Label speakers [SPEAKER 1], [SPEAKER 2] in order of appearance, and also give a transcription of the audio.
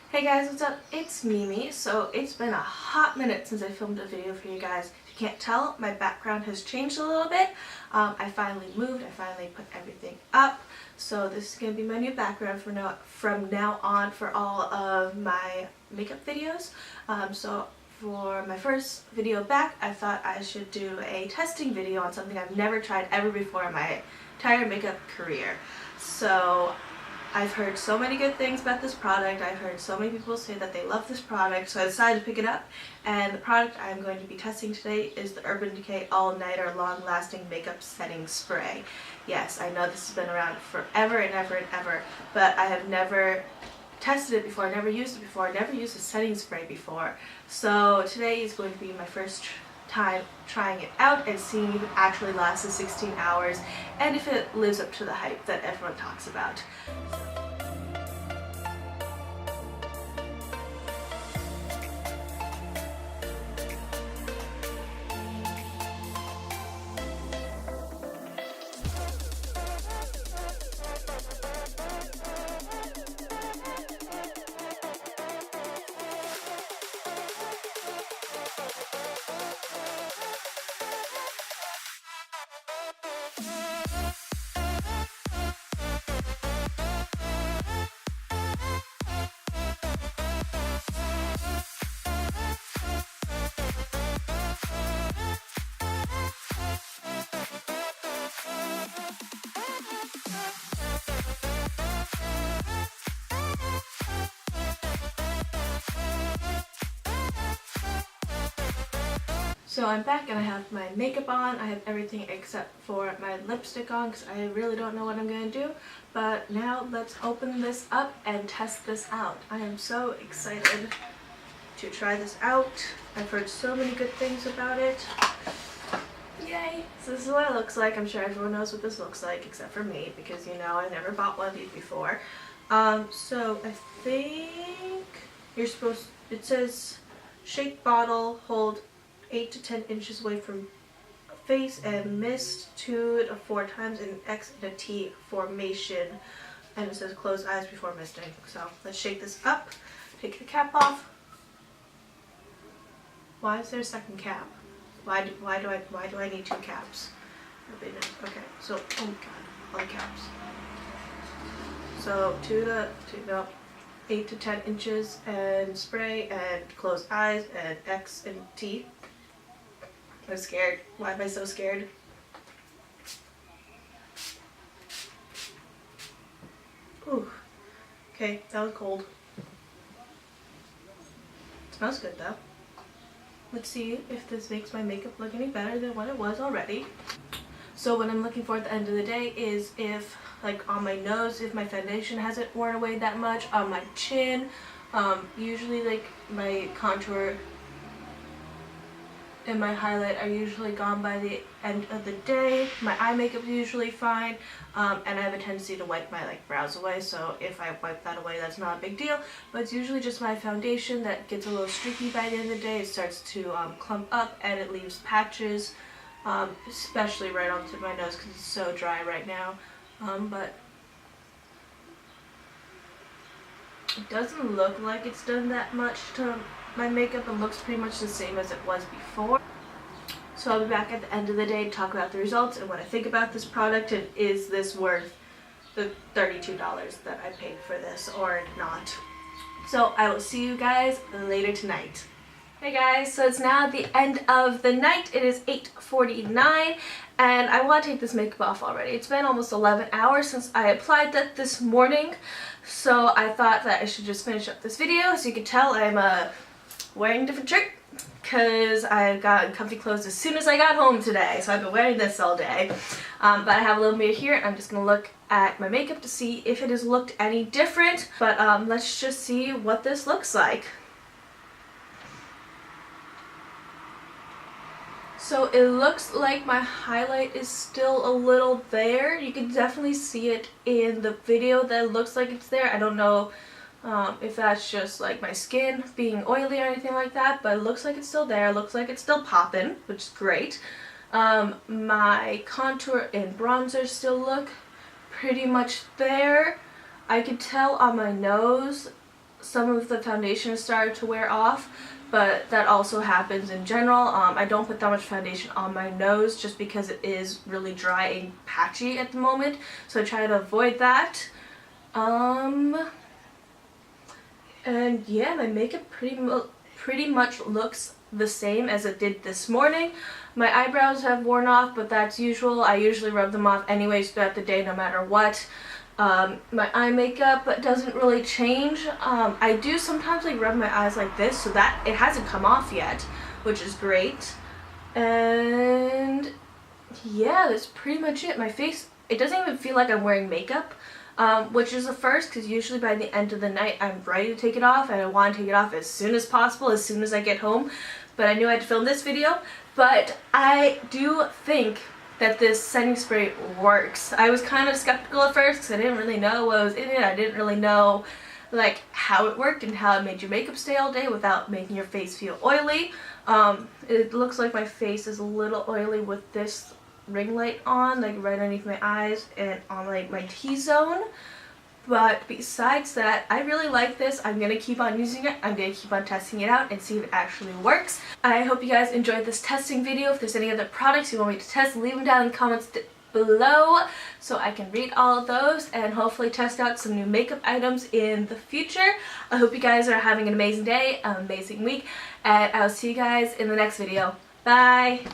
[SPEAKER 1] Hey guys, what's up? It's Mimi. So it's been a hot minute since I filmed a video for you guys. If you can't tell, my background has changed a little bit. I finally moved, I finally put everything up. So this is going to be my new background from now on for all of my makeup videos. So for my first video back, I thought I should do a testing video on something I've never tried ever before in my entire makeup career. So I've heard so many good things about this product. I've heard so many people say that they love this product, so I decided to pick it up. And the product I'm going to be testing today is the Urban Decay All Nighter Long Lasting Makeup Setting Spray. Yes, I know this has been around forever and ever and ever, but I have never tested it before, never used it before, never used a setting spray before. So today is going to be my first time trying it out and seeing if it actually lasts the 16 hours and if it lives up to the hype that everyone talks about. So I'm back and I have my makeup on. I have everything except for my lipstick on because I really don't know what I'm going to do. But now let's open this up and test this out. I am so excited to try this out. I've heard so many good things about it. Yay! So this is what it looks like. I'm sure everyone knows what this looks like except for me because, you know, I never bought one of these before. So I think you're supposed, it says shake bottle, hold 8 to 10 inches away from face and mist 2 to 4 times in X and a T formation. And it says close eyes before misting. So let's shake this up. Take the cap off. Why is there a second cap? Why do I need 2 caps? Okay, so oh god, all the caps. So 8 to 10 inches and spray and close eyes and X and T. I'm scared. Why am I so scared? Ooh. Okay, that was cold. It smells good though. Let's see if this makes my makeup look any better than what it was already. So what I'm looking for at the end of the day is if, like on my nose, if my foundation hasn't worn away that much, on my chin, usually like my contour and my highlight are usually gone by the end of the day. My eye makeup is usually fine, and I have a tendency to wipe my brows away, so if I wipe that away that's not a big deal, but it's usually just my foundation that gets a little streaky by the end of the day. It starts to clump up and it leaves patches, especially right onto my nose because it's so dry right now, but it doesn't look like it's done that much to my makeup. It looks pretty much the same as it was before. So I'll be back at the end of the day to talk about the results and what I think about this product and is this worth the $32 that I paid for this or not. So I will see you guys later tonight. Hey guys, so it's now the end of the night. It is 8:49 and I want to take this makeup off already. It's been almost 11 hours since I applied that this morning, so I thought that I should just finish up this video. So you can tell I'm wearing a different shirt because I got comfy clothes as soon as I got home today, so I've been wearing this all day. But I have a little mirror here and I'm just going to look at my makeup to see if it has looked any different. But let's just see what this looks like. So it looks like my highlight is still a little there. You can definitely see it in the video that it looks like it's there. I don't know if that's just like my skin being oily or anything like that, but it looks like it's still there. It looks like it's still popping, which is great. My contour and bronzer still look pretty much there. I could tell on my nose some of the foundation has started to wear off, but that also happens in general. I don't put that much foundation on my nose just because it is really dry and patchy at the moment, so I try to avoid that. And yeah, my makeup pretty much looks the same as it did this morning. My eyebrows have worn off, but that's usual. I usually rub them off anyways throughout the day no matter what. My eye makeup doesn't really change. I do sometimes like rub my eyes like this, so that it hasn't come off yet, which is great. And yeah, that's pretty much it. My face, it doesn't even feel like I'm wearing makeup, which is a first because usually by the end of the night I'm ready to take it off, and I want to take it off as soon as possible, as soon as I get home. But I knew I had to film this video. But I do think that this setting spray works. I was kind of skeptical at first because I didn't really know what was in it. I didn't really know like how it worked and how it made your makeup stay all day without making your face feel oily. It looks like my face is a little oily with this ring light on, like right underneath my eyes and on like my T-zone. But besides that, I really like this. I'm going to keep on using it. I'm going to keep on testing it out and see if it actually works. I hope you guys enjoyed this testing video. If there's any other products you want me to test, leave them down in the comments below so I can read all of those and hopefully test out some new makeup items in the future. I hope you guys are having an amazing day, an amazing week, and I'll see you guys in the next video. Bye!